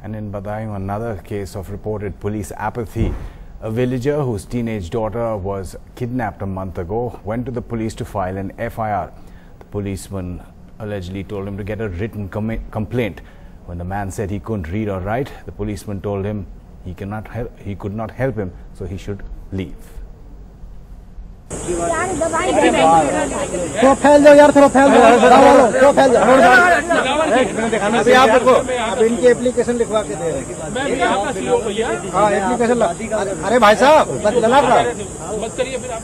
And in Badaयूं, another case of reported police apathy. A villager whose teenage daughter was kidnapped a month ago went to the police to file an FIR. The policeman allegedly told him to get a written complaint. When the man said he couldn't read or write, the policeman told him he could not help him, so he should leave. तो फैल जाओ यार, थोड़ा फैल जाओ, तो फैल जाओ। अभी आप देखो, अब इनकी एप्लीकेशन लिखवा के दे रहे हैं। हाँ, एप्लीकेशन। अरे भाई साहब, लगा मत करिए फिर आप।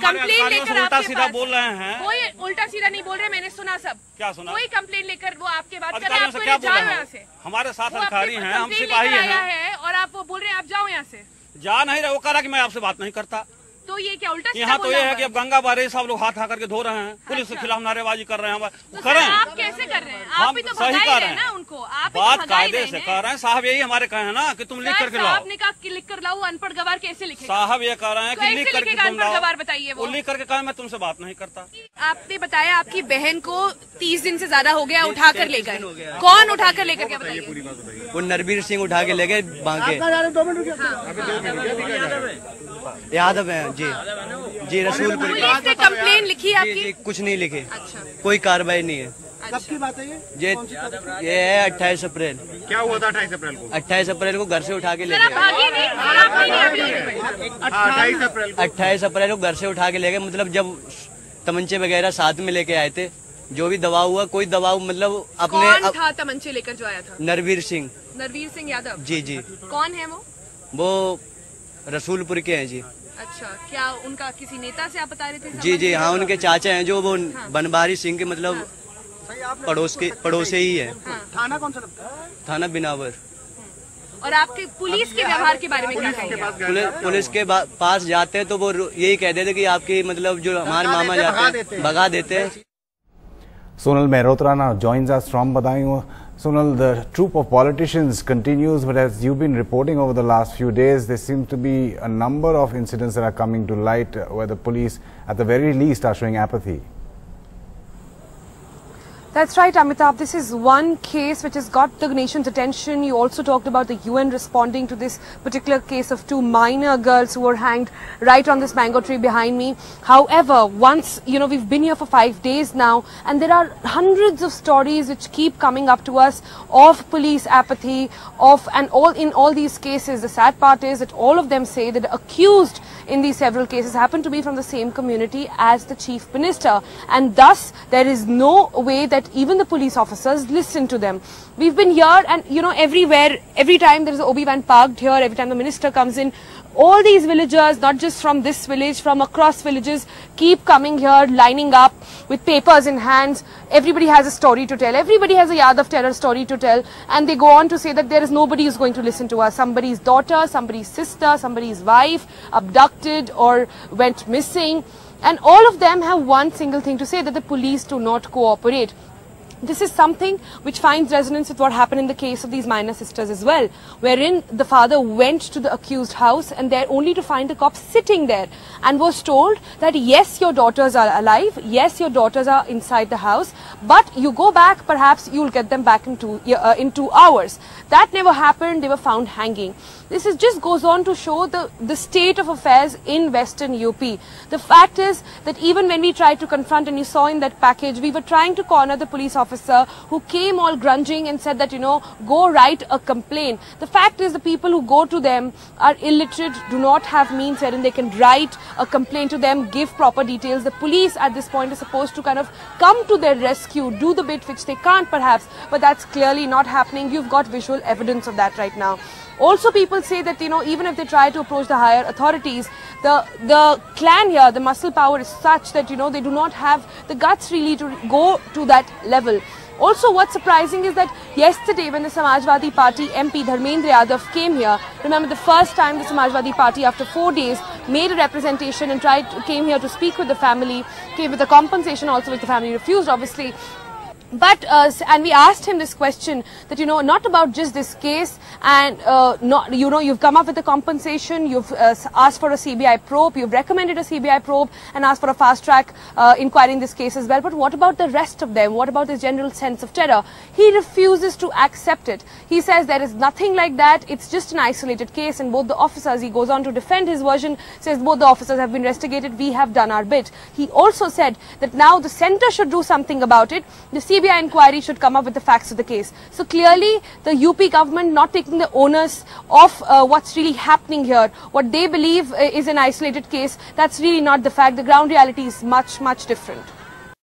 कंप्लेन लेकर उल्टा सीधा बोल रहे हैं। कोई उल्टा सीधा नहीं बोल रहे, मैंने सुना सब। क्या सुना? कोई कंप्लेन लेकर वो आपके बात कर रहे हैं, आपको जाओ यहाँ से। हमारे साथ अधिकारी हैं, हम सिपाही हैं, और आप वो बोल रहे हैं आप जाओ यहाँ से। जा नहीं रहे, वो कह रहा कि मैं आपसे बात नहीं करता। तो ये क्या उल्टा? यहाँ तो ये है कि अब गंगा बारे सब लोग हाथ करके धो रहे हैं, पुलिस के खिलाफ नारेबाजी कर रहे हैं। करें, आप कैसे कर रहे हैं? आप भी तो सही कर रहे हैं ना उनको। आप बात कायदे से कर रहे हैं साहब, यही हमारे कहे हैं ना कि तुम लिख करके लाओ। आपने कहा कि लिख कर लाओ, अनपढ़ गवार कैसे लिखे? साहब ये कह रहे हैं कि लिख करके अनपढ़ गवार बताइए। वो लिख करके कहा मैं तुमसे बात नहीं करता। आपने बताया आपकी बहन को 30 दिन से ज्यादा हो गया उठा कर लेकर। कौन उठा कर लेकर? क्या बताइए? वो नरवीर सिंह उठा के ले गए बांके। यादव है जी, जी रसूलपुर। पुलिस ने कंप्लेन लिखी आपकी? जी, कुछ नहीं लिखे। अच्छा। कोई कार्रवाई नहीं है। कब की बात है ये है 28 अप्रैल। क्या हुआ था 28 अप्रैल को? 28 अप्रैल को घर से उठा के ले गए। 28 अप्रैल को घर से उठा के ले गए, मतलब जब तमंचे वगैरह साथ में लेके आए थे, जो भी दबाव हुआ, कोई दबाव मतलब अपने। कौन था तमंचे लेकर जो आया था? नरवीर सिंह। नरवीर सिंह यादव? जी जी। कौन है वो रसूलपुर के हैं जी। अच्छा, क्या उनका किसी नेता से आप बता रहे थे? जी जी हाँ, उनके चाचा हैं जो वो बनबारी सिंह के मतलब पड़ोसे ही है। थाना कौन सा लगता है? थाना बिनावर। और आपके पुलिस के व्यवहार के बारे में क्या कहेंगे? पुलिस के पास जाते हैं तो वो यही कह देते कि आपकी मतलब जो हमारे मामा जाते हैं भगा देते हैं। Sonal Mehrotra now joins us from Badaयूं. Sonal, the troop of politicians continues, but as you've been reporting over the last few days, there seem to be a number of incidents that are coming to light where the police, at the very least, are showing apathy. That's right, Amitabh. This is one case which has got the nation's attention. You also talked about the UN responding to this particular case of 2 minor girls who were hanged right on this mango tree behind me. However, once, we've been here for 5 days now, and there are hundreds of stories which keep coming up to us of police apathy, in all these cases. The sad part is that all of them say that the accused in these several cases happen to be from the same community as the chief minister, and thus there is no way that even the police officers listen to them. We've been here and everywhere, every time there is an Obi-Wan parked here, every time the minister comes in, all these villagers, not just from this village, from across villages, keep coming here, lining up with papers in hands. Everybody has a story to tell. Everybody has a Yadav terror story to tell. And they go on to say that there is nobody who's going to listen to us. Somebody's daughter, somebody's sister, somebody's wife abducted or went missing. And all of them have one single thing to say, that the police do not cooperate. This is something which finds resonance with what happened in the case of these minor sisters as well, wherein the father went to the accused house and there only to find the cops sitting there and was told that yes, your daughters are alive, yes, your daughters are inside the house, but you go back, perhaps you'll get them back in 2 hours. That never happened. They were found hanging. This just goes on to show the state of affairs in Western UP. The fact is that even when we tried to confront, and you saw in that package, we were trying to corner the police officer who came all grunging and said that, go write a complaint. The fact is the people who go to them are illiterate, do not have means wherein they can write a complaint to them, give proper details. The police at this point is supposed to kind of come to their rescue, do the bit which they can't perhaps, but that's clearly not happening. You've got visual evidence of that right now. Also, people say that, even if they try to approach the higher authorities, the clan here, the muscle power is such that, they do not have the guts really to go to that level. Also, what's surprising is that yesterday when the Samajwadi Party MP Dharmendra Yadav came here, remember the first time the Samajwadi Party after 4 days made a representation and came here to speak with the family, came with a compensation also which the family refused obviously. But and we asked him this question that, you know, not about just this case, and not, you know, you've come up with a compensation, you've asked for a CBI probe, you've recommended a CBI probe and asked for a fast track inquiry in this case as well. But what about the rest of them? What about this general sense of terror? He refuses to accept it. He says there is nothing like that. It's just an isolated case, and both the officers, he goes on to defend his version, says both the officers have been investigated. We have done our bit. He also said that now the centre should do something about it. The CBI inquiry should come up with the facts of the case. So clearly the UP government not taking the onus of what's really happening here. What they believe is an isolated case, that's really not the fact. The ground reality is much, much different.